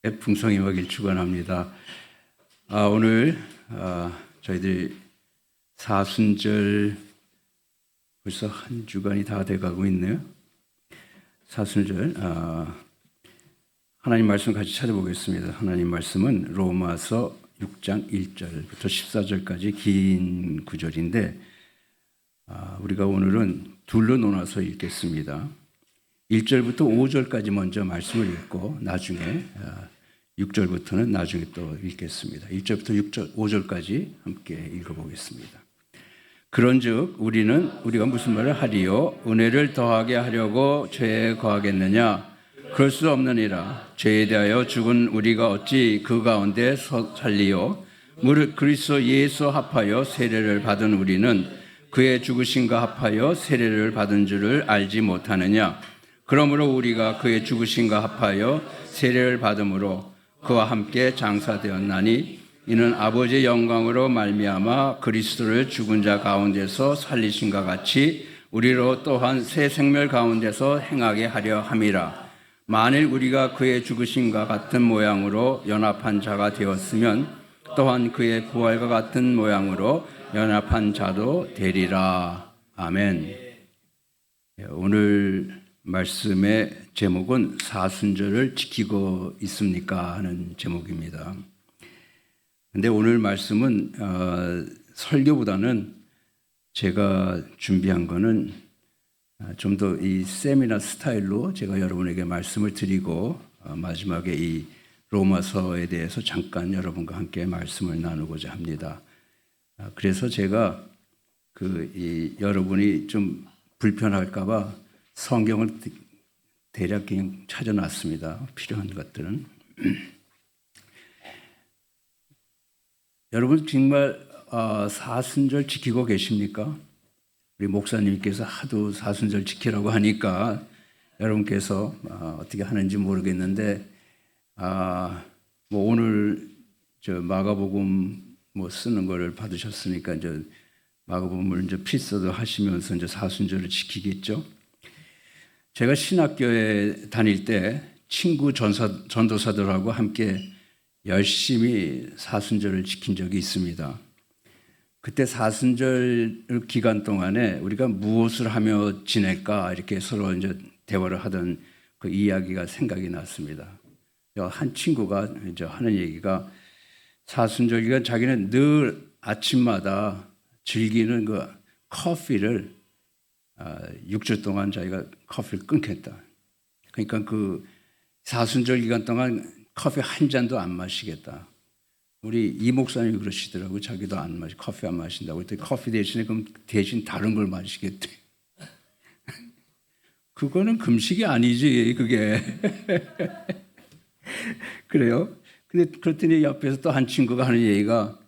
풍성임하길 축원합니다. 오늘 저희들이 사순절 벌써 한 주간이 다 돼가고 있네요. 사순절 하나님 말씀 같이 찾아보겠습니다. 하나님 말씀은 로마서 6장 1절부터 14절까지 긴 구절인데 우리가 오늘은 둘로 나눠서 읽겠습니다. 1절부터 5절까지 먼저 말씀을 읽고 나중에 6절부터는 나중에 또 읽겠습니다. 1절부터 5절까지 함께 읽어보겠습니다. 그런즉 우리가 무슨 말을 하리요? 은혜를 더하게 하려고 죄에 거하겠느냐? 그럴 수 없느니라. 죄에 대하여 죽은 우리가 어찌 그 가운데 살리요? 무릇 그리스도 예수 합하여 세례를 받은 우리는 그의 죽으심과 합하여 세례를 받은 줄을 알지 못하느냐? 그러므로 우리가 그의 죽으심과 합하여 세례를 받음으로 그와 함께 장사되었나니 이는 아버지의 영광으로 말미암아 그리스도를 죽은 자 가운데서 살리심과 같이 우리로 또한 새 생명 가운데서 행하게 하려 함이라. 만일 우리가 그의 죽으심과 같은 모양으로 연합한 자가 되었으면 또한 그의 부활과 같은 모양으로 연합한 자도 되리라. 아멘. 오늘 말씀의 제목은 사순절을 지키고 있습니까? 하는 제목입니다. 근데 오늘 말씀은 설교보다는 제가 준비한 거는 좀 더 이 세미나 스타일로 제가 여러분에게 말씀을 드리고 마지막에 이 로마서에 대해서 잠깐 여러분과 함께 말씀을 나누고자 합니다. 그래서 제가 여러분이 좀 불편할까 봐 성경을 대략 그냥 찾아놨습니다. 필요한 것들은. 여러분 정말 사순절 지키고 계십니까? 우리 목사님께서 하도 사순절 지키라고 하니까 여러분께서 어떻게 하는지 모르겠는데 뭐 오늘 저 마가복음 뭐 쓰는 거를 받으셨으니까 이제 마가복음을 이제 필사도 하시면서 이제 사순절을 지키겠죠. 제가 신학교에 다닐 때 친구 전도사들하고 함께 열심히 사순절을 지킨 적이 있습니다. 그때 사순절 기간 동안에 우리가 무엇을 하며 지낼까 이렇게 서로 이제 대화를 하던 그 이야기가 생각이 났습니다. 한 친구가 이제 하는 얘기가 사순절 기간 자기는 늘 아침마다 즐기는 그 커피를 6주 동안 자기가 커피를 끊겠다. 그러니까 그 사순절 기간 동안 커피 한 잔도 안 마시겠다. 우리 이 목사님이 그러시더라고요. 자기도 커피 안 마신다고. 그랬더니 커피 대신에 그럼 대신 다른 걸 마시겠대. 그거는 금식이 아니지, 그게. 그래요? 근데 그랬더니 옆에서 또 한 친구가 하는 얘기가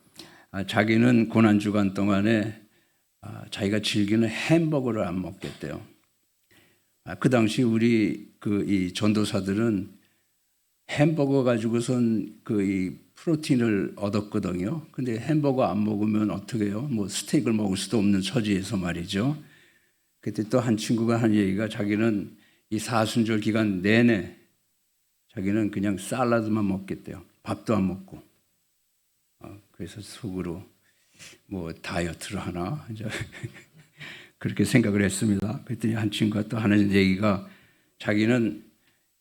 자기는 고난주간 동안에 자기가 즐기는 햄버거를 안 먹겠대요. 그 당시 우리 이 전도사들은 햄버거 가지고선 이 프로틴을 얻었거든요. 근데 햄버거 안 먹으면 어떻게 해요? 뭐 스테이크를 먹을 수도 없는 처지에서 말이죠. 그때 또 한 친구가 한 얘기가 자기는 이 사순절 기간 내내 자기는 그냥 샐러드만 먹겠대요. 밥도 안 먹고. 그래서 속으로 뭐 다이어트를 하나 이제 그렇게 생각을 했습니다. 그랬더니 한 친구가 또 하는 얘기가 자기는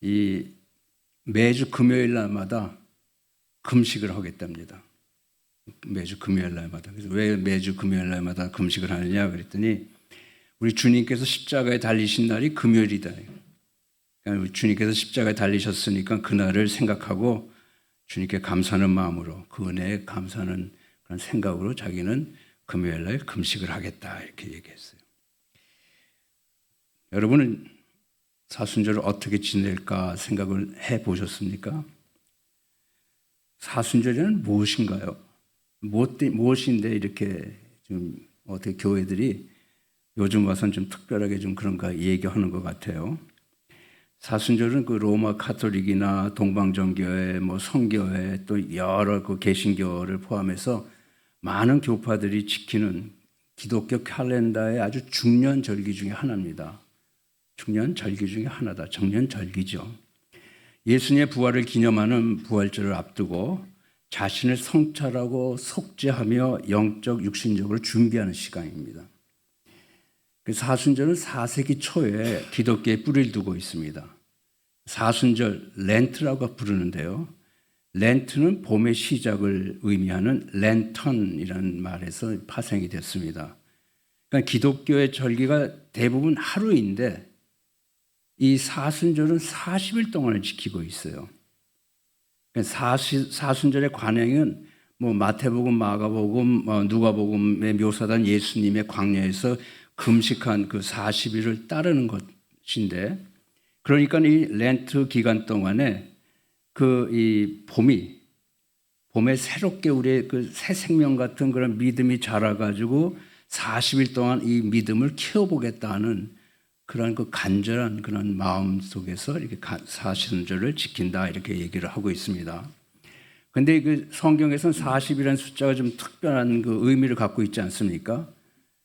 이 매주 금요일 날마다 금식을 하겠답니다. 매주 금요일 날마다. 그래서 왜 매주 금요일 날마다 금식을 하느냐 그랬더니 우리 주님께서 십자가에 달리신 날이 금요일이다. 그러니까 주님께서 십자가에 달리셨으니까 그날을 생각하고 주님께 감사하는 마음으로 그 은혜에 감사하는 그런 생각으로 자기는 금요일 날 금식을 하겠다 이렇게 얘기했어요. 여러분은 사순절을 어떻게 지낼까 생각을 해보셨습니까? 사순절은 무엇인가요? 무엇인데 이렇게 좀 어떻게 교회들이 요즘 와서는 좀 특별하게 좀 그런가 얘기하는 것 같아요. 사순절은 그 로마 가톨릭이나 동방정교회, 뭐 성교회 또 여러 그 개신교를 포함해서 많은 교파들이 지키는 기독교 캘린더의 아주 중요한 절기 중에 하나입니다. 중요한 절기 중에 하나다. 정년절기죠. 예수님의 부활을 기념하는 부활절을 앞두고 자신을 성찰하고 속죄하며 영적 육신적으로 준비하는 시간입니다. 사순절은 4세기 초에 기독교에 뿌리를 두고 있습니다. 사순절 렌트라고 부르는데요. 렌트는 봄의 시작을 의미하는 랜턴이라는 말에서 파생이 됐습니다. 그러니까 기독교의 절기가 대부분 하루인데 이 사순절은 40일 동안을 지키고 있어요. 사순절의 관행은 마태복음, 마가복음, 누가복음에 묘사된 예수님의 광야에서 금식한 그 40일을 따르는 것인데, 그러니까 이 렌트 기간 동안에 이 봄에 새롭게 우리의 그 새 생명 같은 그런 믿음이 자라가지고 40일 동안 이 믿음을 키워보겠다는 그런 그 간절한 그런 마음 속에서 이렇게 사순절을 지킨다 이렇게 얘기를 하고 있습니다. 그런데 그 성경에서는 40이라는 숫자가 좀 특별한 그 의미를 갖고 있지 않습니까?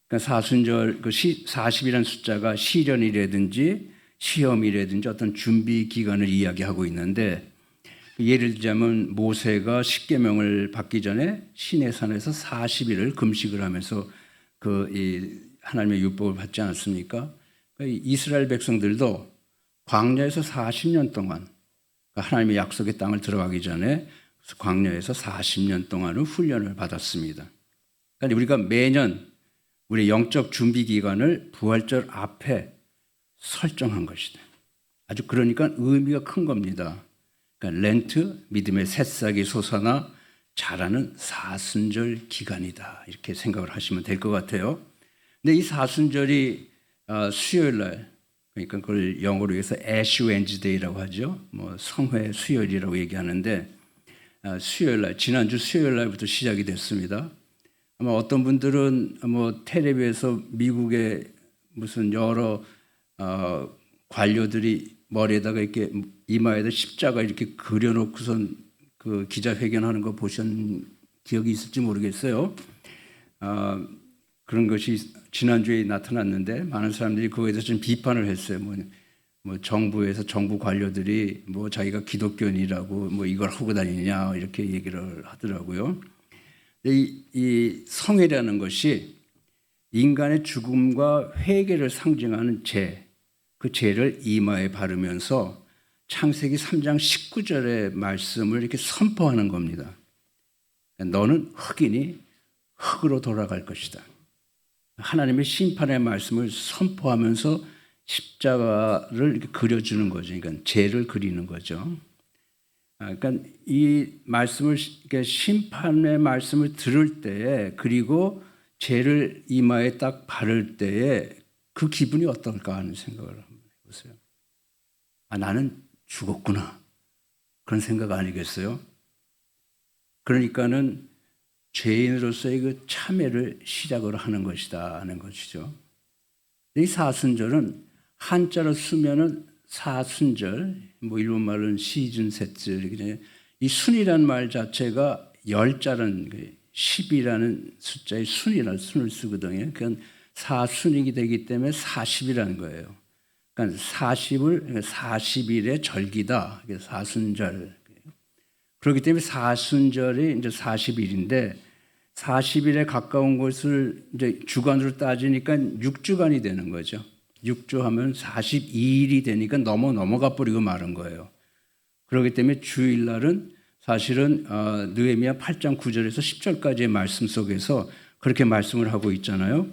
그러니까 사순절 그 40이라는 숫자가 시련이라든지 시험이라든지 어떤 준비 기간을 이야기하고 있는데, 예를 들자면 모세가 십계명을 받기 전에 시내산에서 40일을 금식을 하면서 이 하나님의 율법을 받지 않았습니까? 이스라엘 백성들도 광야에서 40년 동안 하나님의 약속의 땅을 들어가기 전에 광야에서 40년 동안은 훈련을 받았습니다. 그러니까 우리가 매년 우리 영적 준비 기간을 부활절 앞에 설정한 것이다. 아주 그러니까 의미가 큰 겁니다. 그러니까 렌트, 믿음의 새싹이 솟아나 자라는 사순절 기간이다. 이렇게 생각을 하시면 될 것 같아요. 근데 이 사순절이 수요일 날, 그러니까 그걸 영어로 해서 애쉬 웬즈데이라고 하죠. 성회 수요일이라고 얘기하는데, 수요일 날, 지난주 수요일 날부터 시작이 됐습니다. 아마 어떤 분들은 텔레비에서 미국의 무슨 여러 관료들이 머리에다가 이렇게 이마에다 십자가 이렇게 그려놓고선 그 기자회견하는 거 보신 기억이 있을지 모르겠어요. 그런 것이 지난주에 나타났는데 많은 사람들이 그거에 대해서 좀 비판을 했어요. 정부에서 정부 관료들이 자기가 기독교인이라고 이걸 하고 다니냐 이렇게 얘기를 하더라고요. 이 성회라는 것이 인간의 죽음과 회개를 상징하는 그 죄를 이마에 바르면서 창세기 3장 19절의 말씀을 이렇게 선포하는 겁니다. 너는 흙이니 흙으로 돌아갈 것이다. 하나님의 심판의 말씀을 선포하면서 십자가를 이렇게 그려주는 거죠. 그러니까 죄를 그리는 거죠. 그러니까 이 말씀을, 그러니까 심판의 말씀을 들을 때에, 그리고 죄를 이마에 딱 바를 때에 그 기분이 어떨까 하는 생각을 한번 해보세요. 나는 죽었구나. 그런 생각 아니겠어요? 그러니까는 죄인으로서의 그 참회를 시작으로 하는 것이다 하는 것이죠. 이 사순절은 한자로 쓰면은 사순절, 일본말은 시즌 세트, 이 순이라는 말 자체가 열자는 10이라는 숫자의 순을 쓰거든요. 그건 사순이 되기 때문에 40이라는 거예요. 그러니까 40일의 절기다. 사순절. 그렇기 때문에 사순절이 이제 40일인데 40일에 가까운 것을 이제 주간으로 따지니까 6주간이 되는 거죠. 6주 하면 42일이 되니까 넘어가 버리고 마는 거예요. 그렇기 때문에 주일날은 사실은 느헤미야 8장 9절에서 10절까지의 말씀 속에서 그렇게 말씀을 하고 있잖아요.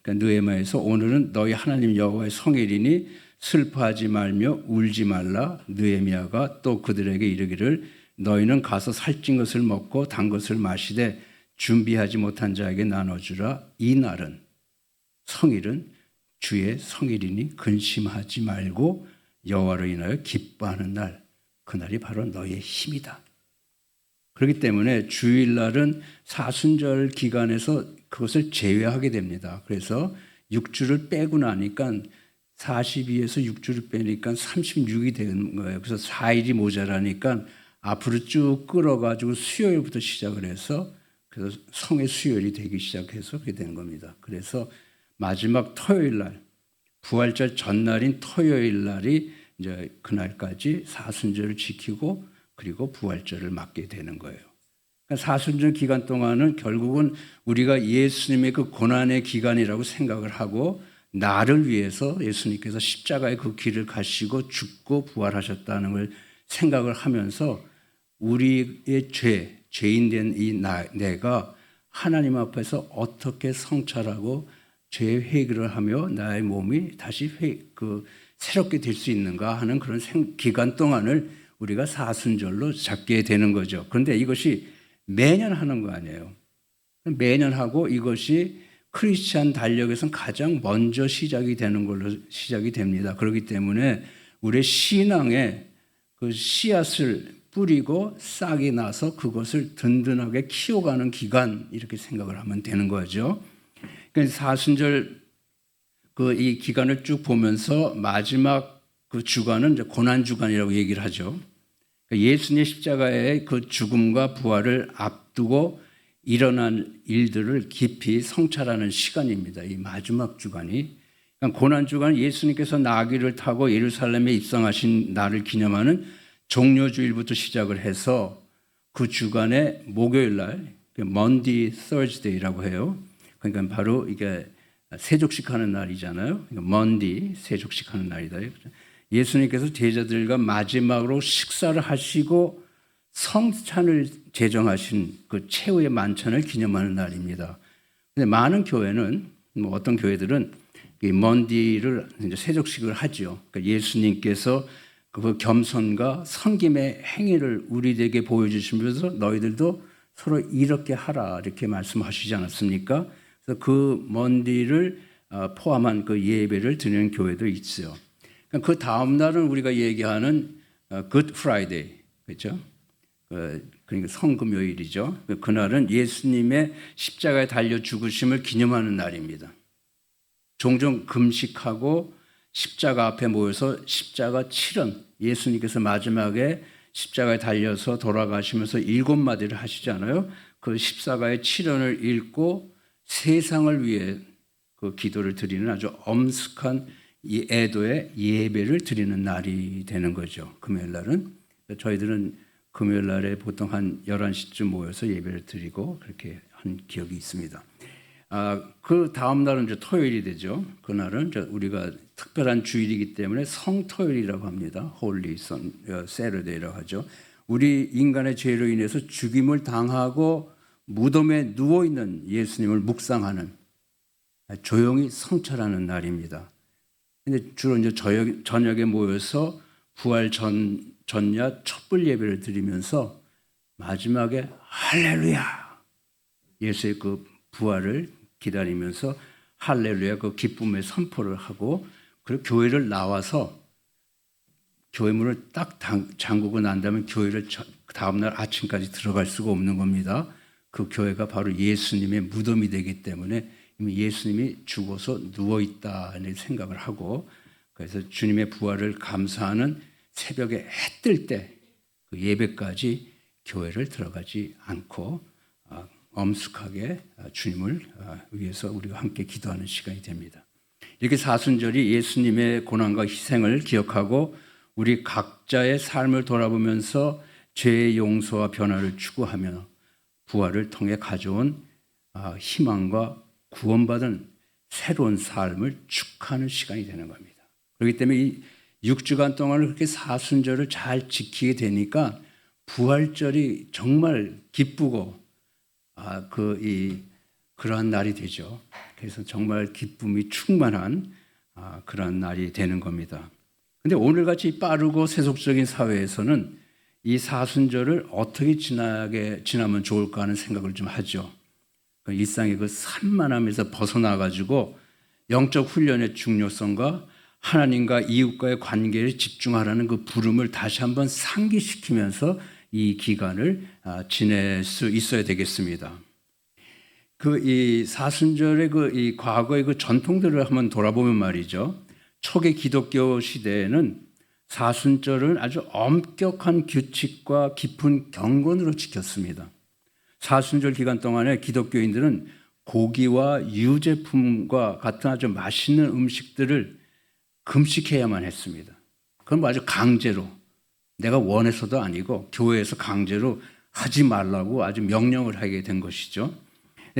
그러니까 느헤미야에서 오늘은 너희 하나님 여호와의 성일이니 슬퍼하지 말며 울지 말라. 느헤미야가 또 그들에게 이르기를 너희는 가서 살찐 것을 먹고 단 것을 마시되 준비하지 못한 자에게 나눠주라. 이 날은 성일은 주의 성일이니 근심하지 말고 여호와로 인하여 기뻐하는 날, 그날이 바로 너희의 힘이다. 그렇기 때문에 주일날은 사순절 기간에서 그것을 제외하게 됩니다. 그래서 6주를 빼고 나니까 42에서 6주를 빼니까 36이 되는 거예요. 그래서 4일이 모자라니까 앞으로 쭉 끌어가지고 수요일부터 시작을 해서 그래서 성의 수요일이 되기 시작해서 그렇게 된 겁니다. 그래서 마지막 토요일 날, 부활절 전날인 토요일 날이 이제 그날까지 사순절을 지키고 그리고 부활절을 맞게 되는 거예요. 그러니까 사순절 기간 동안은 결국은 우리가 예수님의 그 고난의 기간이라고 생각을 하고 나를 위해서 예수님께서 십자가의 그 길을 가시고 죽고 부활하셨다는 걸 생각을 하면서 우리의 죄인 된 이 내가 하나님 앞에서 어떻게 성찰하고 죄 회개를 하며 나의 몸이 다시 새롭게 될 수 있는가 하는 그런 기간 동안을 우리가 사순절로 잡게 되는 거죠. 그런데 이것이 매년 하는 거 아니에요. 매년 하고 이것이 크리스찬 달력에서는 가장 먼저 시작이 되는 걸로 시작이 됩니다. 그렇기 때문에 우리의 신앙에 그 씨앗을 뿌리고 싹이 나서 그것을 든든하게 키워가는 기간 이렇게 생각을 하면 되는 거죠. 그러니까 사순절 이 기간을 쭉 보면서 마지막 그 주간은 이제 고난 주간이라고 얘기를 하죠. 예수님의 십자가의 그 죽음과 부활을 앞두고 일어난 일들을 깊이 성찰하는 시간입니다. 이 마지막 주간이. 그러니까 고난 주간은 예수님께서 나귀를 타고 예루살렘에 입성하신 날을 기념하는 종려주일부터 시작을 해서 그 주간의 목요일 날, Monday, Thursday라고 해요. 그러니까 바로 이게 세족식 하는 날이잖아요. 그러니까 Monday, 세족식 하는 날이다. 예수님께서 제자들과 마지막으로 식사를 하시고 성찬을 제정하신 그 최후의 만찬을 기념하는 날입니다. 근데 많은 교회는 어떤 교회들은 이 먼디를 이제 세족식을 하죠. 그러니까 예수님께서 그 겸손과 섬김의 행위를 우리에게 보여주시면서 너희들도 서로 이렇게 하라 이렇게 말씀하시지 않았습니까? 그래서 그 먼디를 포함한 그 예배를 드리는 교회도 있어요. 그 다음 날은 우리가 얘기하는 Good Friday, 그렇죠? 그러니까 성금요일이죠. 그날은 예수님의 십자가에 달려 죽으심을 기념하는 날입니다. 종종 금식하고 십자가 앞에 모여서 십자가 7언, 예수님께서 마지막에 십자가에 달려서 돌아가시면서 7마디를 하시잖아요. 그 십자가의 7언을 읽고 세상을 위해 그 기도를 드리는 아주 엄숙한 이 애도의 예배를 드리는 날이 되는 거죠. 금요일 날은. 저희들은 금요일 날에 보통 한 11시쯤 모여서 예배를 드리고 그렇게 한 기억이 있습니다. 그 다음 날은 이제 토요일이 되죠. 그날은 우리가 특별한 주일이기 때문에 성토요일이라고 합니다. Holy Saturday라고 하죠. 우리 인간의 죄로 인해서 죽임을 당하고 무덤에 누워있는 예수님을 묵상하는 조용히 성찰하는 날입니다. 근데 주로 이제 저녁에 모여서 부활 전야 촛불 예배를 드리면서 마지막에 할렐루야 예수의 그 부활을 기다리면서 할렐루야 그 기쁨의 선포를 하고 그리고 교회를 나와서 교회 문을 딱 잠그고 난 다음에 교회를 다음날 아침까지 들어갈 수가 없는 겁니다. 그 교회가 바로 예수님의 무덤이 되기 때문에 이미 예수님이 죽어서 누워있다는 생각을 하고 그래서 주님의 부활을 감사하는 새벽에 해 뜰 때 그 예배까지 교회를 들어가지 않고 엄숙하게 주님을 위해서 우리가 함께 기도하는 시간이 됩니다. 이렇게 사순절이 예수님의 고난과 희생을 기억하고 우리 각자의 삶을 돌아보면서 죄의 용서와 변화를 추구하며 부활을 통해 가져온 희망과 구원받은 새로운 삶을 축하하는 시간이 되는 겁니다. 그렇기 때문에 이 6주간 동안을 그렇게 사순절을 잘 지키게 되니까 부활절이 정말 기쁘고 그러한 날이 되죠. 그래서 정말 기쁨이 충만한 그러한 날이 되는 겁니다. 그런데 오늘같이 빠르고 세속적인 사회에서는 이 사순절을 어떻게 지나면 좋을까 하는 생각을 좀 하죠. 일상의 그 산만함에서 벗어나가지고 영적 훈련의 중요성과 하나님과 이웃과의 관계에 집중하라는 그 부름을 다시 한번 상기시키면서 이 기간을 지낼 수 있어야 되겠습니다. 이 사순절의 이 과거의 그 전통들을 한번 돌아보면 말이죠. 초기 기독교 시대에는 사순절을 아주 엄격한 규칙과 깊은 경건으로 지켰습니다. 사순절 기간 동안에 기독교인들은 고기와 유제품과 같은 아주 맛있는 음식들을 금식해야만 했습니다. 그건 아주 강제로, 내가 원해서도 아니고 교회에서 강제로 하지 말라고 아주 명령을 하게 된 것이죠.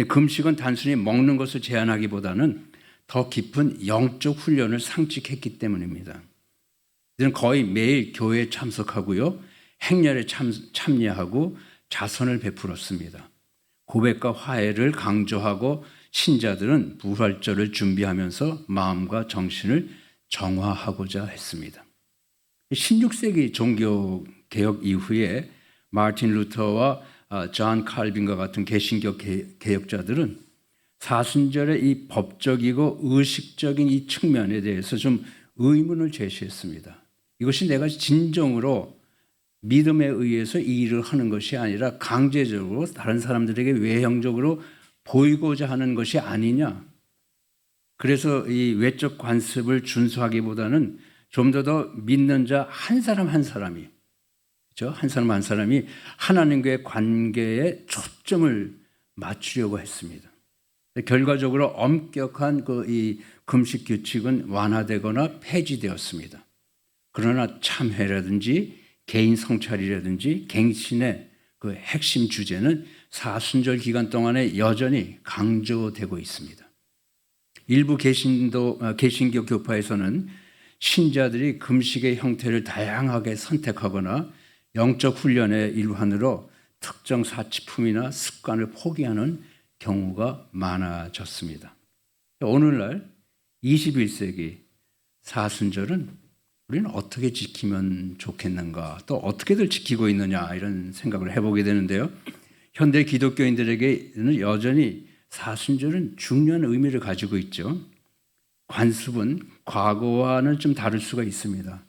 금식은 단순히 먹는 것을 제한하기보다는 더 깊은 영적 훈련을 상징했기 때문입니다. 이들은 거의 매일 교회에 참석하고요, 행렬에 참여하고 자선을 베풀었습니다. 고백과 화해를 강조하고 신자들은 부활절을 준비하면서 마음과 정신을 정화하고자 했습니다. 16세기 종교개혁 이후에 마틴 루터와 존 칼빈과 같은 개신교 개혁자들은 사순절의 이 법적이고 의식적인 이 측면에 대해서 좀 의문을 제시했습니다. 이것이 내가 진정으로 믿음에 의해서 이 일을 하는 것이 아니라 강제적으로 다른 사람들에게 외형적으로 보이고자 하는 것이 아니냐. 그래서 이 외적 관습을 준수하기보다는 좀 더 믿는 자 한 사람 한 사람이, 그렇죠? 한 사람 한 사람이 하나님과의 관계에 초점을 맞추려고 했습니다. 결과적으로 엄격한 이 금식 규칙은 완화되거나 폐지되었습니다. 그러나 참회라든지 개인 성찰이라든지 갱신의 그 핵심 주제는 사순절 기간 동안에 여전히 강조되고 있습니다. 일부 개신교 교파에서는 신자들이 금식의 형태를 다양하게 선택하거나 영적 훈련의 일환으로 특정 사치품이나 습관을 포기하는 경우가 많아졌습니다. 오늘날 21세기 사순절은 우리는 어떻게 지키면 좋겠는가, 또 어떻게들 지키고 있느냐, 이런 생각을 해보게 되는데요. 현대 기독교인들에게는 여전히 사순절은 중요한 의미를 가지고 있죠. 관습은 과거와는 좀 다를 수가 있습니다.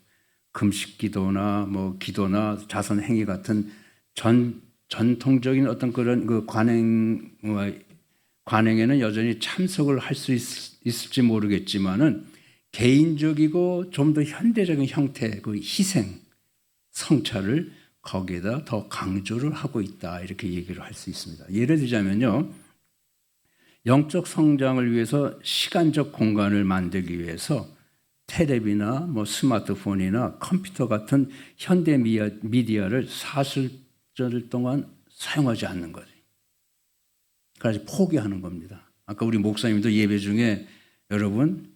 금식 기도나 기도나 자선 행위 같은 전통적인 어떤 그런 그 관행에는 여전히 참석을 할 수 있을지 모르겠지만은 개인적이고 좀 더 현대적인 형태, 그 희생, 성찰을 거기에다 더 강조를 하고 있다, 이렇게 얘기를 할 수 있습니다. 예를 들자면요, 영적 성장을 위해서 시간적 공간을 만들기 위해서 텔레비나 스마트폰이나 컴퓨터 같은 현대 미디어를 사순절 동안 사용하지 않는 거죠. 그래서 포기하는 겁니다. 아까 우리 목사님도 예배 중에, 여러분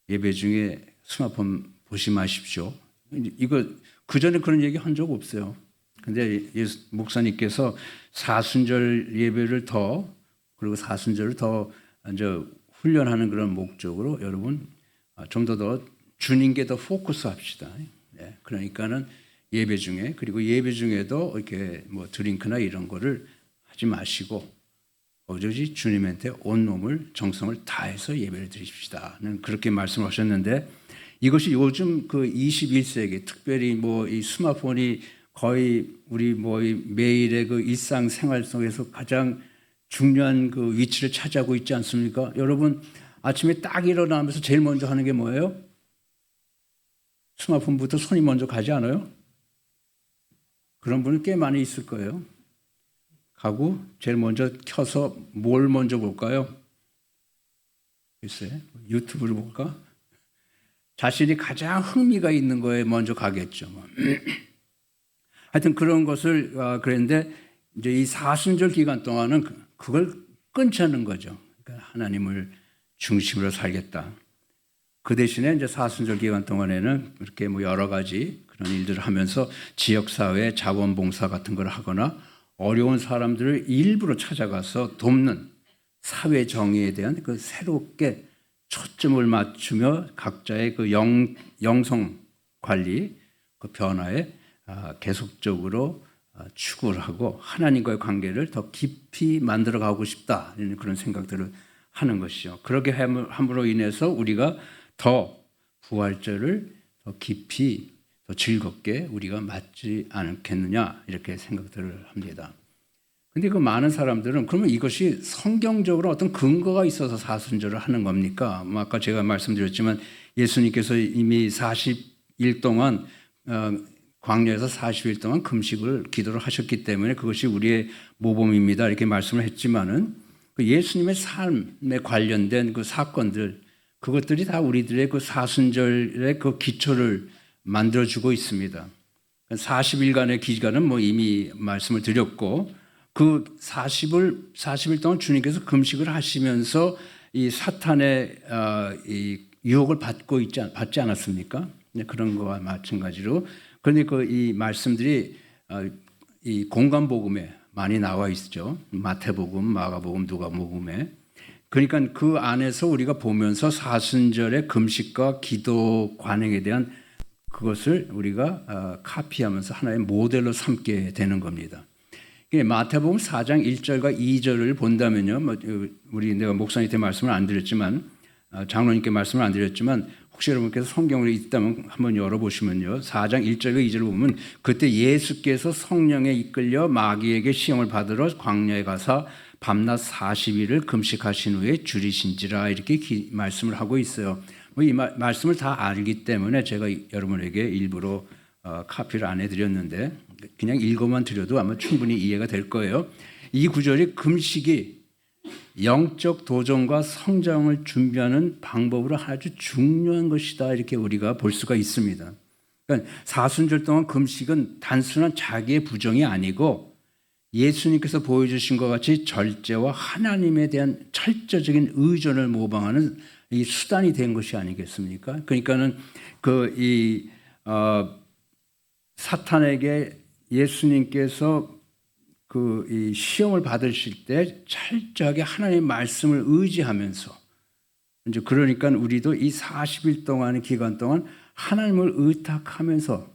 예배 중에 스마트폰 보지 마십시오. 이거 그전에 그런 얘기 한 적 없어요. 근데 목사님께서 사순절 예배를 그리고 사순절을 더 이제 훈련하는 그런 목적으로 여러분 좀 더 주님께 더 포커스 합시다. 네, 그러니까는 예배 중에, 그리고 예배 중에도 이렇게 드링크나 이런 거를 하지 마시고 오로지 주님한테 온몸을 정성을 다해서 예배를 드립시다는 그렇게 말씀하셨는데, 이것이 요즘 그 21세기 특별히 이 스마트폰이 거의 우리 매일의 그 일상생활 속에서 가장 중요한 그 위치를 차지하고 있지 않습니까? 여러분 아침에 딱 일어나면서 제일 먼저 하는 게 뭐예요? 스마트폰부터 손이 먼저 가지 않아요? 그런 분은 꽤 많이 있을 거예요. 가고 제일 먼저 켜서 뭘 먼저 볼까요? 글쎄, 유튜브를 볼까? 자신이 가장 흥미가 있는 거에 먼저 가겠죠. 하여튼 그런 것을 그랬는데, 이제 이 사순절 기간 동안은 그걸 끊지 않는 거죠. 그러니까 하나님을 중심으로 살겠다. 그 대신에 이제 사순절 기간 동안에는 이렇게 여러 가지 그런 일들을 하면서 지역사회 자원봉사 같은 걸 하거나 어려운 사람들을 일부러 찾아가서 돕는 사회 정의에 대한 그 새롭게 초점을 맞추며 각자의 그 영성 관리, 그 변화에 계속적으로 추구를 하고 하나님과의 관계를 더 깊이 만들어가고 싶다, 이런 그런 생각들을 하는 것이죠. 그렇게 함으로 인해서 우리가 더 부활절을 더 깊이 더 즐겁게 우리가 맞지 않겠느냐, 이렇게 생각들을 합니다. 근데 그 많은 사람들은 그러면 이것이 성경적으로 어떤 근거가 있어서 사순절을 하는 겁니까? 아까 제가 말씀드렸지만 예수님께서 이미 40일 동안 광야에서 40일 동안 금식을 기도를 하셨기 때문에 그것이 우리의 모범입니다, 이렇게 말씀을 했지만은 예수님의 삶에 관련된 그 사건들, 그것들이 다 우리들의 그 사순절의 그 기초를 만들어주고 있습니다. 40일간의 기간은 뭐 이미 말씀을 드렸고 그 40일 동안 주님께서 금식을 하시면서 이 사탄의 이 유혹을 받지 않았습니까? 그런 거와 마찬가지로 그러니까 이 말씀들이 이 공간복음에 많이 나와 있죠. 마태복음, 마가복음, 누가복음에. 그러니까 그 안에서 우리가 보면서 사순절의 금식과 기도 관행에 대한 그것을 우리가 카피하면서 하나의 모델로 삼게 되는 겁니다. 마태복음 4장 1절과 2절을 본다면요. 내가 목사님한테 말씀을 안 드렸지만 장로님께 말씀을 안 드렸지만 혹시 여러분께서 성경을 있다면 한번 열어보시면요. 4장 1절과 2절을 보면 그때 예수께서 성령에 이끌려 마귀에게 시험을 받으러 광야에 가서 밤낮 40일을 금식하신 후에 줄이신지라 이렇게 말씀을 하고 있어요. 이 말씀을 다 알기 때문에 제가 여러분에게 일부러 카피를 안 해드렸는데 그냥 읽어만 드려도 아마 충분히 이해가 될 거예요. 이 구절이 금식이 영적 도전과 성장을 준비하는 방법으로 아주 중요한 것이다 이렇게 우리가 볼 수가 있습니다. 그러니까 사순절 동안 금식은 단순한 자기의 부정이 아니고 예수님께서 보여주신 것 같이 절제와 하나님에 대한 철저적인 의존을 모방하는 이 수단이 된 것이 아니겠습니까? 그러니까는 사탄에게 예수님께서 이 시험을 받으실 때 철저하게 하나님의 말씀을 의지하면서 이제 그러니까 우리도 이 40일 동안의 기간 동안 하나님을 의탁하면서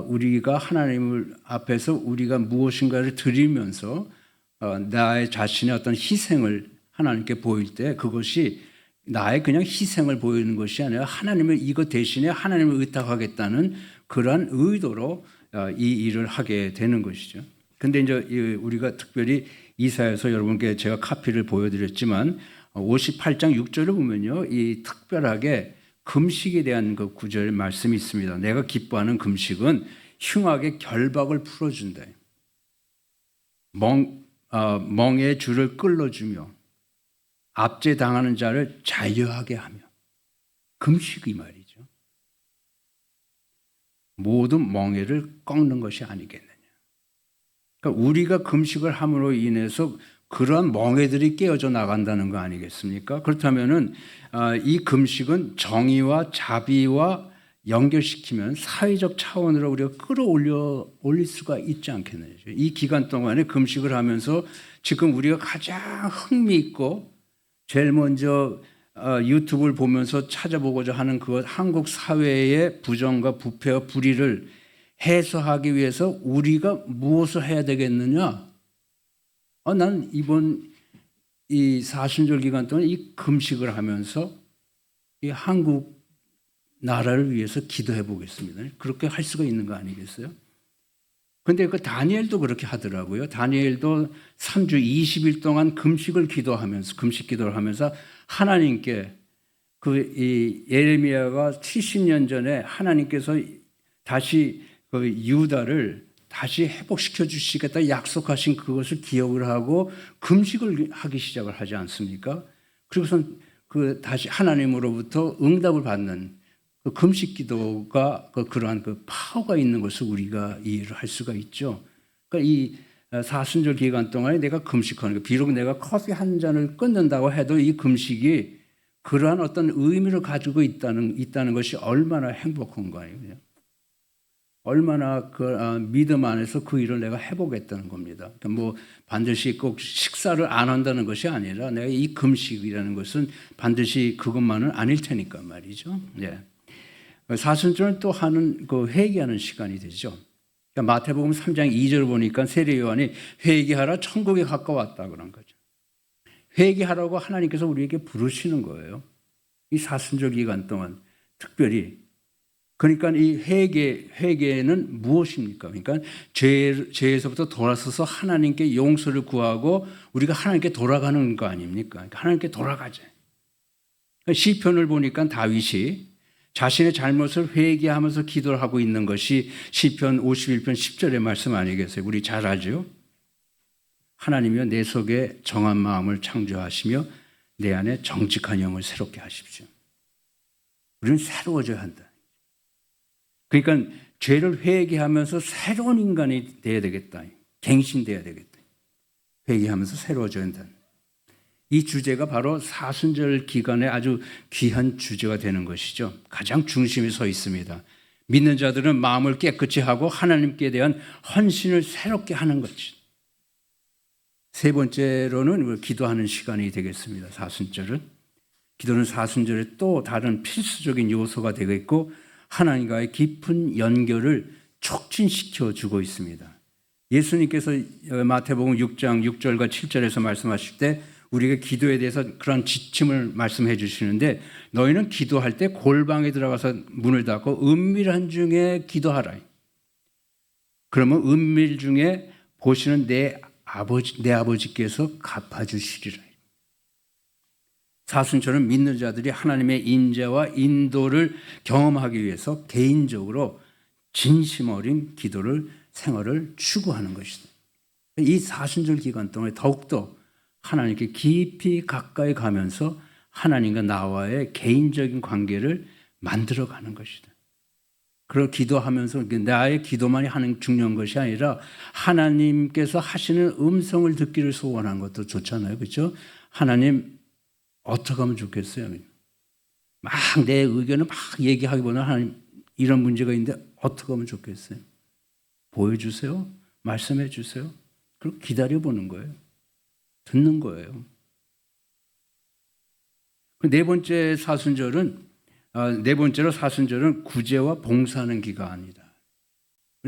우리가 하나님을 앞에서 우리가 무엇인가를 드리면서 나의 자신의 어떤 희생을 하나님께 보일 때 그것이 나의 그냥 희생을 보이는 것이 아니라 하나님을 이것 대신에 하나님을 의탁하겠다는 그러한 의도로 이 일을 하게 되는 것이죠. 근데 이제 우리가 특별히 이사야서 여러분께 제가 카피를 보여드렸지만 58장 6절을 보면요, 이 특별하게 금식에 대한 그 구절 말씀이 있습니다. 내가 기뻐하는 금식은 흉악의 결박을 풀어준다. 멍에 줄을 끌어주며 압제당하는 자를 자유하게 하며 금식이 말이죠. 모든 멍에를 꺾는 것이 아니겠느냐. 그러니까 우리가 금식을 함으로 인해서 그러한 멍에들이 깨어져 나간다는 거 아니겠습니까? 그렇다면은 이 금식은 정의와 자비와 연결시키면 사회적 차원으로 우리가 끌어올릴 수가 있지 않겠느냐. 이 기간 동안에 금식을 하면서 지금 우리가 가장 흥미있고 제일 먼저 유튜브를 보면서 찾아보고자 하는 그 한국 사회의 부정과 부패와 불의를 해소하기 위해서 우리가 무엇을 해야 되겠느냐? 난 이번 이 사순절 기간 동안 이 금식을 하면서 이 한국 나라를 위해서 기도해 보겠습니다. 그렇게 할 수가 있는 거 아니겠어요? 근데 그 다니엘도 그렇게 하더라고요. 다니엘도 3주 20일 동안 금식 기도를 하면서 하나님께 이 예레미야가 70년 전에 하나님께서 다시 그 유다를 다시 회복시켜 주시겠다 약속하신 그것을 기억을 하고 금식을 하기 시작을 하지 않습니까? 그리고선 다시 하나님으로부터 응답을 받는 그 금식 기도가 그러한 파워가 있는 것을 우리가 이해를 할 수가 있죠. 그러니까 이 사순절 기간 동안에 내가 금식하는 거, 비록 내가 커피 한 잔을 끊는다고 해도 이 금식이 그러한 어떤 의미를 가지고 있다는 것이 얼마나 행복한 거예요. 얼마나 믿음 안에서 그 일을 내가 해보겠다는 겁니다. 그러니까 반드시 꼭 식사를 안 한다는 것이 아니라 내가 이 금식이라는 것은 반드시 그것만은 아닐 테니까 말이죠. 네. 사순절은 또 회개하는 시간이 되죠. 그러니까 마태복음 3장 2절을 보니까 세례 요한이 회개하라 천국에 가까웠다 그런 거죠. 회개하라고 하나님께서 우리에게 부르시는 거예요. 이 사순절 기간 동안 특별히. 그러니까 이 회개는 무엇입니까? 그러니까 죄에서부터 돌아서서 하나님께 용서를 구하고 우리가 하나님께 돌아가는 거 아닙니까? 그러니까 하나님께 돌아가자. 시편을 보니까 다윗이 자신의 잘못을 회개하면서 기도를 하고 있는 것이 시편 51편 10절의 말씀 아니겠어요? 우리 잘 알죠? 하나님이여 내 속에 정한 마음을 창조하시며 내 안에 정직한 영을 새롭게 하십시오. 우리는 새로워져야 한다. 그러니까 죄를 회개하면서 새로운 인간이 돼야 되겠다. 갱신돼야 되겠다. 회개하면서 새로워져야 한다. 이 주제가 바로 사순절 기간에 아주 귀한 주제가 되는 것이죠. 가장 중심에 서 있습니다. 믿는 자들은 마음을 깨끗이 하고 하나님께 대한 헌신을 새롭게 하는 것이. 세 번째로는 기도하는 시간이 되겠습니다. 사순절은. 기도는 사순절에 또 다른 필수적인 요소가 되겠고 하나님과의 깊은 연결을 촉진시켜 주고 있습니다. 예수님께서 마태복음 6장 6절과 7절에서 말씀하실 때 우리가 기도에 대해서 그런 지침을 말씀해 주시는데 너희는 기도할 때 골방에 들어가서 문을 닫고 은밀한 중에 기도하라. 그러면 은밀 중에 보시는 내 아버지께서 갚아주시리라. 사순절은 믿는 자들이 하나님의 인자와 인도를 경험하기 위해서 개인적으로 진심 어린 기도를 생활을 추구하는 것이다. 이 사순절 기간 동안에 더욱더 하나님께 깊이 가까이 가면서 하나님과 나와의 개인적인 관계를 만들어가는 것이다. 그걸 기도하면서 나의 기도만이 하는 중요한 것이 아니라 하나님께서 하시는 음성을 듣기를 소원하는 것도 좋잖아요. 그렇죠? 하나님 어떻게 하면 좋겠어요? 막 내 의견을 막 얘기하기보다는 하나님 이런 문제가 있는데 어떻게 하면 좋겠어요? 보여주세요. 말씀해 주세요. 그리고 기다려보는 거예요. 듣는 거예요. 네 번째로 사순절은 구제와 봉사하는 기간이다.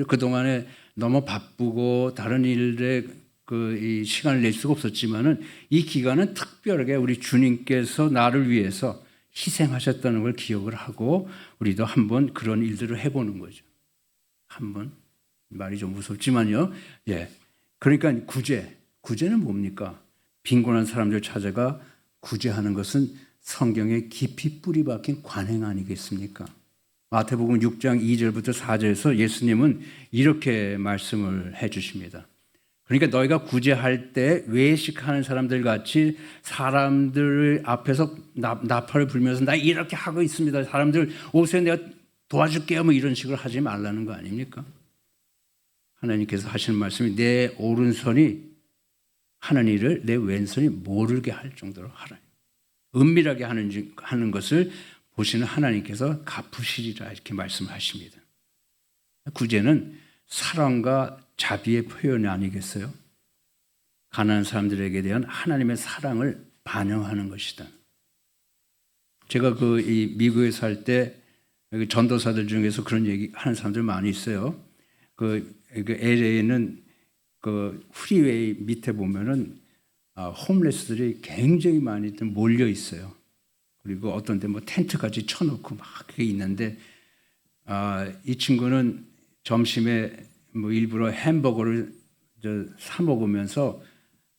그동안에 너무 바쁘고 다른 일에 이 시간을 낼 수가 없었지만은 이 기간은 특별하게 우리 주님께서 나를 위해서 희생하셨다는 걸 기억을 하고 우리도 한번 그런 일들을 해보는 거죠. 한번 말이 좀 무섭지만요. 예. 그러니까 구제는 뭡니까? 빈곤한 사람들 찾아가 구제하는 것은 성경에 깊이 뿌리 박힌 관행 아니겠습니까? 마태복음 6장 2절부터 4절에서 예수님은 이렇게 말씀을 해 주십니다. 그러니까 너희가 구제할 때 외식하는 사람들 같이 사람들 앞에서 나팔을 불면서 나 이렇게 하고 있습니다. 사람들 오세요. 내가 도와줄게요. 뭐 이런 식으로 하지 말라는 거 아닙니까? 하나님께서 하시는 말씀이 내 오른손이 하는 일을 내 왼손이 모르게 할 정도로 하라. 은밀하게 하는 것을 보시는 하나님께서 갚으시리라 이렇게 말씀하십니다. 구제는 사랑과 자비의 표현이 아니겠어요? 가난한 사람들에게 대한 하나님의 사랑을 반영하는 것이다. 제가 이 미국에 살 때 전도사들 중에서 그런 얘기 하는 사람들 많이 있어요. LA에는 프리웨이 밑에 보면은 홈레스들이 굉장히 많이 몰려 있어요. 그리고 어떤 데 텐트까지 쳐놓고 막 그게 있는데 이 친구는 점심에 일부러 햄버거를 사 먹으면서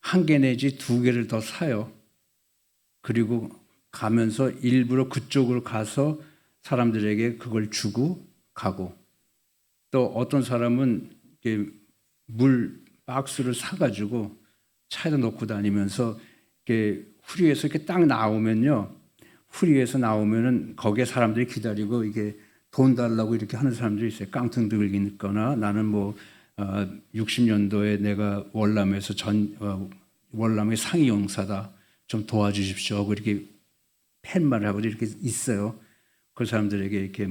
한 개 내지 두 개를 더 사요. 그리고 가면서 일부러 그쪽으로 가서 사람들에게 그걸 주고 가고 또 어떤 사람은 물 박스를 사가지고 차에다 놓고 다니면서 후리에서 이렇게 딱 나오면요. 후리에서 나오면은 거기에 사람들이 기다리고 이게 돈 달라고 이렇게 하는 사람들이 있어요. 깡통 들고 있거나 나는 60년도에 내가 월남에서 월남의 상위 용사다. 좀 도와주십시오 하고 이렇게 팻말을 하고 이렇게 있어요. 그 사람들에게 이렇게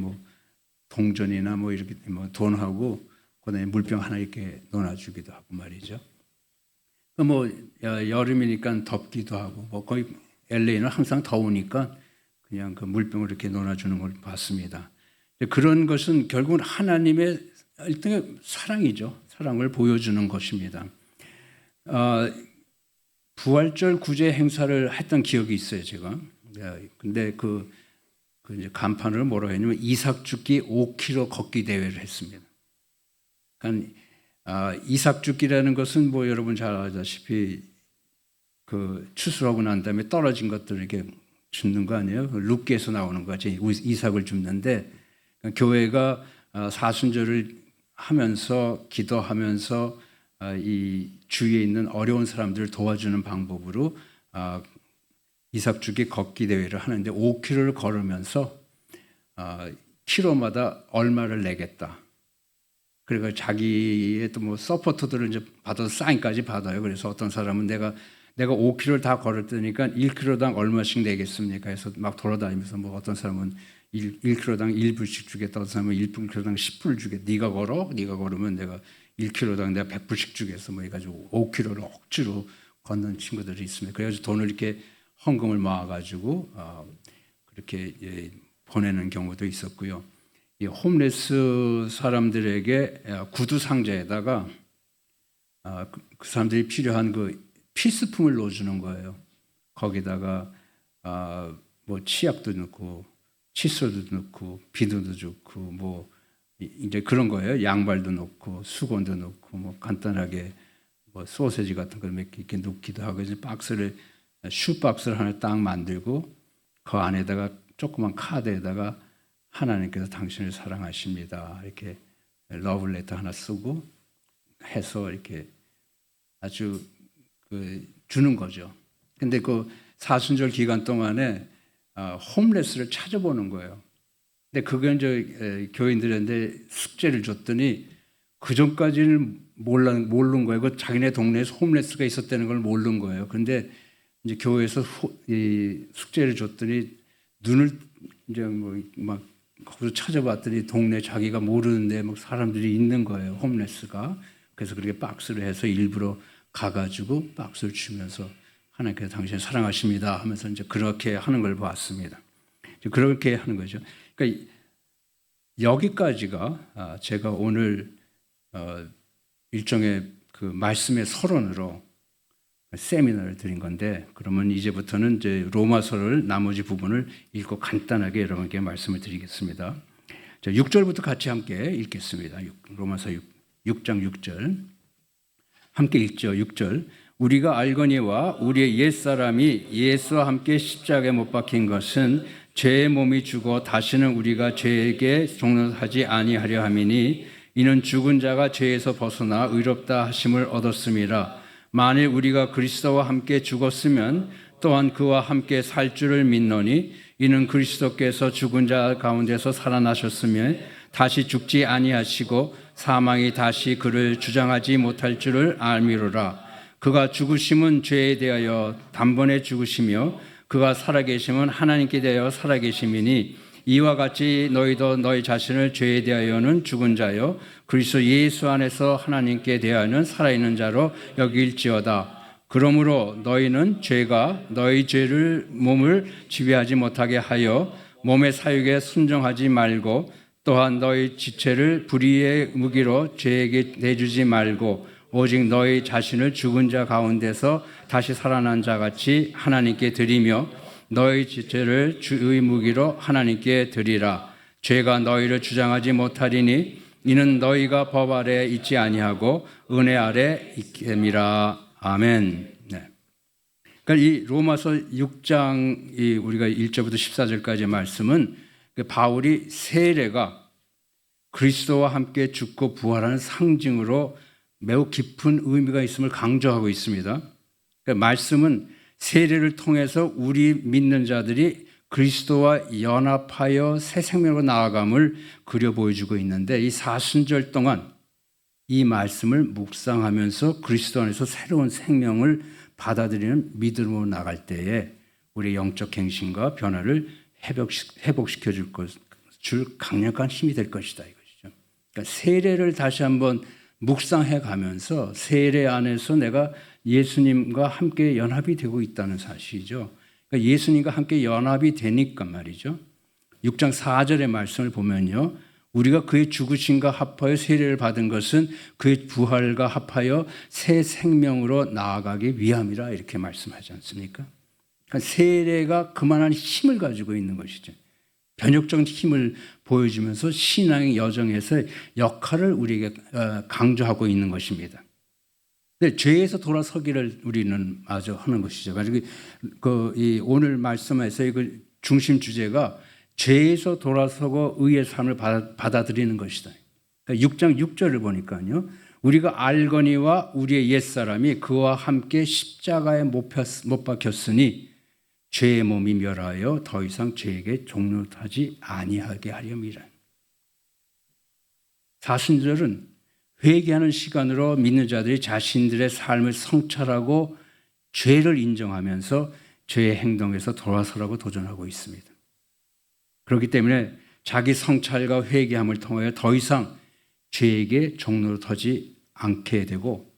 동전이나 이렇게 돈하고 그다음에 물병 하나 이렇게 놓아주기도 하고 말이죠. 여름이니까 덥기도 하고 거의 LA는 항상 더우니까 그냥 그 물병을 이렇게 놓아주는 걸 봤습니다. 그런 것은 결국은 하나님의 일종의 사랑이죠. 사랑을 보여주는 것입니다. 부활절 구제 행사를 했던 기억이 있어요, 제가. 근데 이제 간판을 뭐라고 했냐면 이삭 죽기 5km 걷기 대회를 했습니다. 그러니까 이삭 죽기라는 것은 여러분 잘 아시다시피 추수하고 난 다음에 떨어진 것들을 이렇게 줍는 거 아니에요? 룻기에서 나오는 거지. 이삭을 줍는데 교회가 사순절을 하면서 기도하면서 이 주위에 있는 어려운 사람들을 도와주는 방법으로 이삭 주기 걷기 대회를 하는데 5km를 걸으면서 키로마다 얼마를 내겠다. 그리고 자기의 또 뭐 서포터들을 이제 받아서 사인까지 받아요. 그래서 어떤 사람은 내가 5km를 다 걸었더니까 1km당 얼마씩 내겠습니까? 해서 막 돌아다니면서 뭐 어떤 사람은 1km당 1불씩 주겠다. 어떤 사람은 1km당 10불 주겠다. 네가 걸으면 내가 1km당 내가 100불씩 주겠어. 뭐 해가지고 5km를 억지로 걷는 친구들이 있습니다. 그래가지고 돈을 이렇게 헌금을 모아가지고 그렇게 보내는 경우도 있었고요. 이 홈레스 사람들에게 구두 상자에다가 그 사람들이 필요한 그 필수품을 넣어주는 거예요. 거기다가 뭐 치약도 넣고 칫솔도 넣고 비누도 넣고 뭐 이제 그런 거예요. 양발도 넣고 수건도 넣고 뭐 간단하게 뭐 소세지 같은 걸 몇 개 이렇게 넣기도 하고 이제 슈박스를 하나 딱 만들고 그 안에다가 조그만 카드에다가 하나님께서 당신을 사랑하십니다. 이렇게 러브레터 하나 쓰고 해서 이렇게 아주 주는 거죠. 근데 그 사순절 기간 동안에 홈레스를 찾아보는 거예요. 근데 그건 이제 교인들한테 숙제를 줬더니 그 전까지는 모르는 거예요. 그 자기네 동네에서 홈레스가 있었다는 걸 모르는 거예요. 그런데 이제 교회에서 이 숙제를 줬더니 눈을 이제 뭐 막 거기서 찾아봤더니 동네 자기가 모르는데 막 사람들이 있는 거예요. 홈레스가. 그래서 그렇게 박스를 해서 일부러 가가지고 박스를 주면서 하나님께서 당신을 사랑하십니다 하면서 이제 그렇게 하는 걸 봤습니다. 그렇게 하는 거죠. 그러니까 여기까지가 제가 오늘 일종의 그 말씀의 서론으로 세미나를 드린 건데, 그러면 이제부터는 이제 로마서를 나머지 부분을 읽고 간단하게 여러분께 말씀을 드리겠습니다. 자, 6절부터 같이 함께 읽겠습니다. 로마서 6장 6절 함께 읽죠. 6절 우리가 알거니와 우리의 옛사람이 예수와 함께 십자가에 못 박힌 것은 죄의 몸이 죽어 다시는 우리가 죄에게 종노하지 아니하려 함이니 이는 죽은 자가 죄에서 벗어나 의롭다 하심을 얻었음이라. 만일 우리가 그리스도와 함께 죽었으면 또한 그와 함께 살 줄을 믿노니 이는 그리스도께서 죽은 자 가운데서 살아나셨으며 다시 죽지 아니하시고 사망이 다시 그를 주장하지 못할 줄을 알미로라. 그가 죽으심은 죄에 대하여 단번에 죽으시며 그가 살아계심은 하나님께 대하여 살아계심이니 이와 같이 너희도 너희 자신을 죄에 대하여는 죽은 자요 그리스도 예수 안에서 하나님께 대하여는 살아있는 자로 여길지어다. 그러므로 너희는 죄가 너희 죄를 몸을 지배하지 못하게 하여 몸의 사육에 순종하지 말고 또한 너희 지체를 불의의 무기로 죄에게 내주지 말고 오직 너희 자신을 죽은 자 가운데서 다시 살아난 자같이 하나님께 드리며 너희 지체를 주의 무기로 하나님께 드리라. 죄가 너희를 주장하지 못하리니 이는 너희가 법 아래 있지 아니하고 은혜 아래 있겠니라. 아멘. 네. 그러니까 이 로마서 6장 우리가 1절부터 14절까지의 말씀은 바울이 세례가 그리스도와 함께 죽고 부활하는 상징으로 매우 깊은 의미가 있음을 강조하고 있습니다. 그러니까 말씀은 세례를 통해서 우리 믿는 자들이 그리스도와 연합하여 새 생명으로 나아감을 그려 보여주고 있는데 이 사순절 동안 이 말씀을 묵상하면서 그리스도 안에서 새로운 생명을 받아들이는 믿음으로 나갈 때에 우리의 영적 행신과 변화를 회복시켜 줄 강력한 힘이 될 것이다 이것이죠. 그러니까 세례를 다시 한번 묵상해 가면서 세례 안에서 내가 예수님과 함께 연합이 되고 있다는 사실이죠. 그러니까 예수님과 함께 연합이 되니까 말이죠. 6장 4절의 말씀을 보면요. 우리가 그의 죽으심과 합하여 세례를 받은 것은 그의 부활과 합하여 새 생명으로 나아가기 위함이라 이렇게 말씀하지 않습니까? 그러니까 세례가 그만한 힘을 가지고 있는 것이죠. 변혁적인 힘을 보여주면서 신앙의 여정에서 역할을 우리에게 강조하고 있는 것입니다. 근데 죄에서 돌아서기를 우리는 마저 하는 것이죠. 그래서 이 오늘 말씀에서의 그 중심 주제가 죄에서 돌아서고 의의 삶을 받아들이는 것이다. 그러니까 6장 6절을 보니까요. 우리가 알거니와 우리의 옛사람이 그와 함께 십자가에 못 박혔으니 죄의 몸이 멸하여 더 이상 죄에게 종노하지 아니하게 하렴이라. 사순절은 회개하는 시간으로 믿는 자들이 자신들의 삶을 성찰하고 죄를 인정하면서 죄의 행동에서 돌아서라고 도전하고 있습니다. 그렇기 때문에 자기 성찰과 회개함을 통하여 더 이상 죄에게 종로를 터지 않게 되고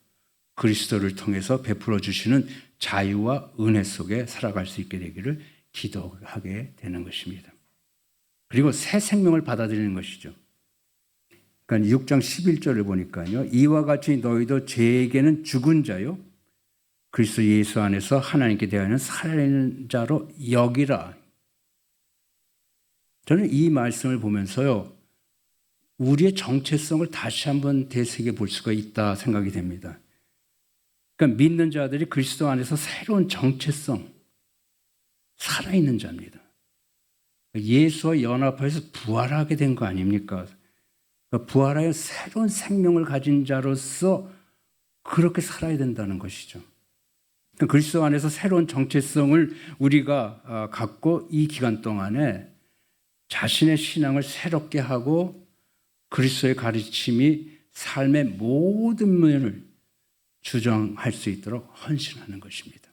그리스도를 통해서 베풀어 주시는 자유와 은혜 속에 살아갈 수 있게 되기를 기도하게 되는 것입니다. 그리고 새 생명을 받아들이는 것이죠. 그러니까 6장 11절을 보니까요. 이와 같이 너희도 죄에게는 죽은 자요 그리스도 예수 안에서 하나님께 대하여는 살아있는 자로 여기라. 저는 이 말씀을 보면서요. 우리의 정체성을 다시 한번 되새겨 볼 수가 있다 생각이 됩니다. 그러니까 믿는 자들이 그리스도 안에서 새로운 정체성, 살아있는 자입니다. 예수와 연합해서 부활하게 된 거 아닙니까? 부활하여 새로운 생명을 가진 자로서 그렇게 살아야 된다는 것이죠. 그리스도 안에서 새로운 정체성을 우리가 갖고 이 기간 동안에 자신의 신앙을 새롭게 하고 그리스도의 가르침이 삶의 모든 면을 주장할 수 있도록 헌신하는 것입니다.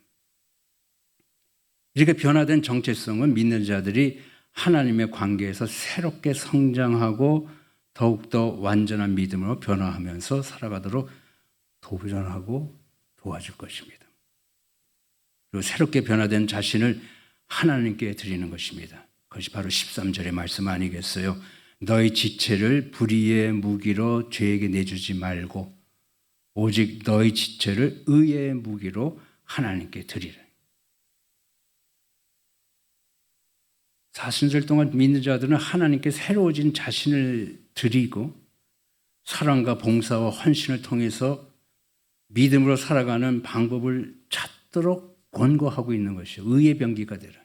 이렇게 변화된 정체성은 믿는 자들이 하나님의 관계에서 새롭게 성장하고 더욱더 완전한 믿음으로 변화하면서 살아가도록 도전하고 도와줄 것입니다. 그리고 새롭게 변화된 자신을 하나님께 드리는 것입니다. 그것이 바로 13절의 말씀 아니겠어요? 너희 지체를 불의의 무기로 죄에게 내주지 말고 오직 너희 지체를 의의 무기로 하나님께 드리라. 사순절 동안 믿는 자들은 하나님께 새로워진 자신을 드리고 사랑과 봉사와 헌신을 통해서 믿음으로 살아가는 방법을 찾도록 권고하고 있는 것이요. 의의 병기가 되라.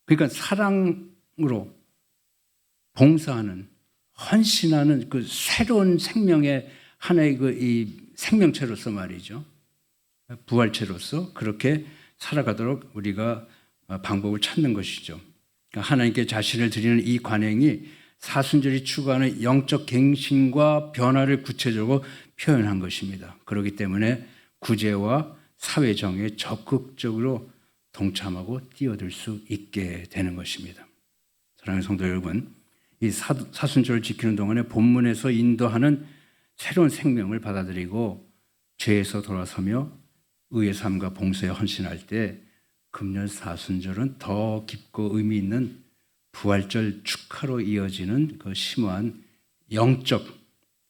그러니까 사랑으로 봉사하는, 헌신하는 그 새로운 생명의 하나의 이 생명체로서 말이죠. 부활체로서 그렇게 살아가도록 우리가 방법을 찾는 것이죠. 그러니까 하나님께 자신을 드리는 이 관행이 사순절이 추구하는 영적 갱신과 변화를 구체적으로 표현한 것입니다. 그렇기 때문에 구제와 사회정에 적극적으로 동참하고 뛰어들 수 있게 되는 것입니다. 사랑하는 성도 여러분, 이 사순절을 지키는 동안에 본문에서 인도하는 새로운 생명을 받아들이고 죄에서 돌아서며 의의 삶과 봉사에 헌신할 때 금년 사순절은 더 깊고 의미 있는 부활절 축하로 이어지는 그 심오한 영적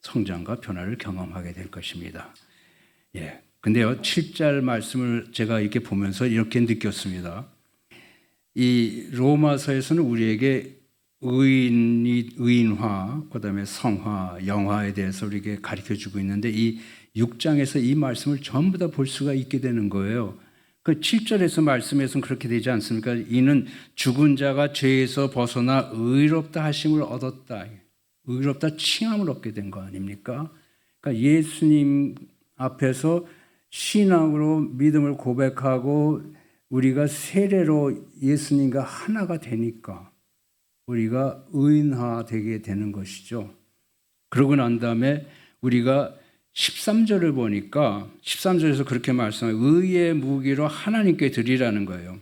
성장과 변화를 경험하게 될 것입니다. 근데요, 7절 말씀을 제가 이렇게 보면서 이렇게 느꼈습니다. 이 로마서에서는 우리에게 의인화, 그다음에 성화, 영화에 대해서 우리에게 가르쳐주고 있는데 이 6장에서 이 말씀을 전부 다 볼 수가 있게 되는 거예요. 그 7절에서 말씀에서는 그렇게 되지 않습니까? 이는 죽은 자가 죄에서 벗어나 의롭다 하심을 얻었다. 의롭다 칭함을 얻게 된 거 아닙니까? 그러니까 예수님 앞에서 신앙으로 믿음을 고백하고 우리가 세례로 예수님과 하나가 되니까 우리가 의인화되게 되는 것이죠. 그러고 난 다음에 우리가 13절을 보니까 13절에서 그렇게 말씀해요. 의의 무기로 하나님께 드리라는 거예요.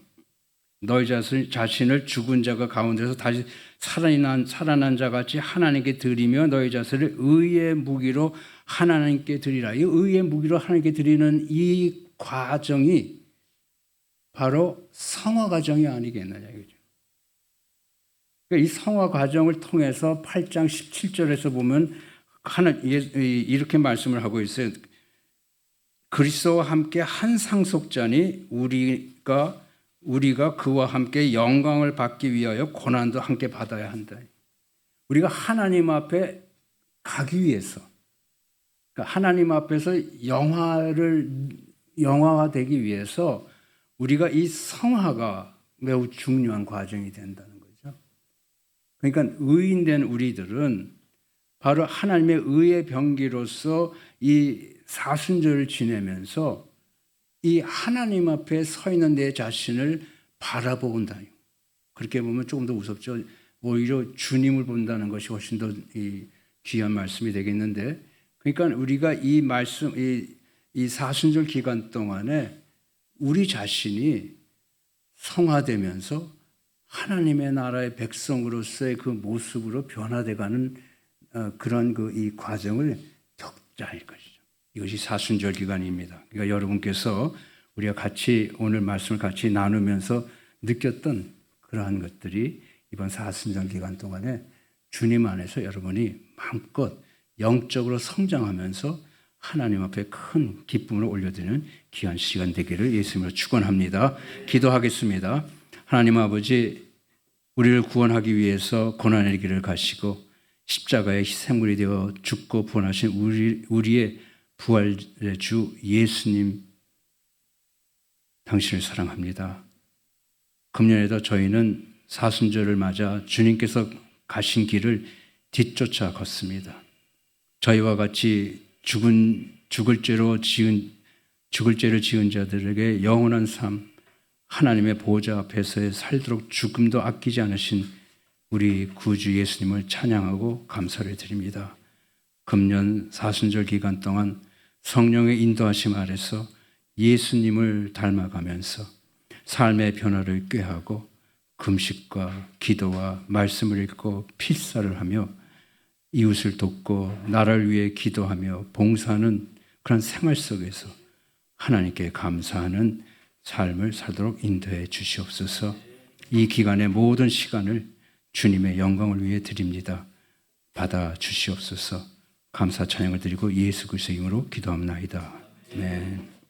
너희 자신을 죽은 자가 가운데서 다시 살아난 자같이 하나님께 드리며 너희 자신을 의의 무기로 하나님께 드리라. 이 의의 무기로 하나님께 드리는 이 과정이 바로 성화 과정이 아니겠느냐 이거죠. 이 성화 과정을 통해서 8장 17절에서 보면 이렇게 말씀을 하고 있어요. 그리스도와 함께 한 상속자니 우리가 그와 함께 영광을 받기 위하여 고난도 함께 받아야 한다. 우리가 하나님 앞에 가기 위해서, 그러니까 하나님 앞에서 영화화되기 위해서 우리가 이 성화가 매우 중요한 과정이 된다는 거죠. 그러니까 의인된 우리들은 바로 하나님의 의의 병기로서 이 사순절을 지내면서 이 하나님 앞에 서 있는 내 자신을 바라본다. 그렇게 보면 조금 더 무섭죠. 오히려 주님을 본다는 것이 훨씬 더 귀한 말씀이 되겠는데, 그러니까 우리가 이 말씀, 이 사순절 기간 동안에 우리 자신이 성화되면서 하나님의 나라의 백성으로서의 그 모습으로 변화돼가는 그런 이 과정을 겪자일 것이죠. 이것이 사순절 기간입니다. 그러니까 여러분께서 우리가 같이 오늘 말씀을 같이 나누면서 느꼈던 그러한 것들이 이번 사순절 기간 동안에 주님 안에서 여러분이 마음껏 영적으로 성장하면서 하나님 앞에 큰 기쁨을 올려드리는 귀한 시간 되기를 예수님으로 축원합니다. 기도하겠습니다. 하나님 아버지, 우리를 구원하기 위해서 고난의 길을 가시고 십자가의 희생물이 되어 죽고 부활하신 우리의 부활의 주 예수님, 당신을 사랑합니다. 금년에도 저희는 사순절을 맞아 주님께서 가신 길을 뒤쫓아 걷습니다. 저희와 같이 죽을 죄를 지은 자들에게 영원한 삶, 하나님의 보호자 앞에서 살도록 죽음도 아끼지 않으신 우리 구주 예수님을 찬양하고 감사를 드립니다. 금년 사순절 기간 동안 성령의 인도하심 아래서 예수님을 닮아가면서 삶의 변화를 꾀하고 금식과 기도와 말씀을 읽고 필사를 하며 이웃을 돕고 나라를 위해 기도하며 봉사하는 그런 생활 속에서 하나님께 감사하는 삶을 살도록 인도해 주시옵소서. 이 기간의 모든 시간을 주님의 영광을 위해 드립니다. 받아 주시옵소서. 감사 찬양을 드리고 예수 그리스도의 이름으로 기도합나이다. 아멘.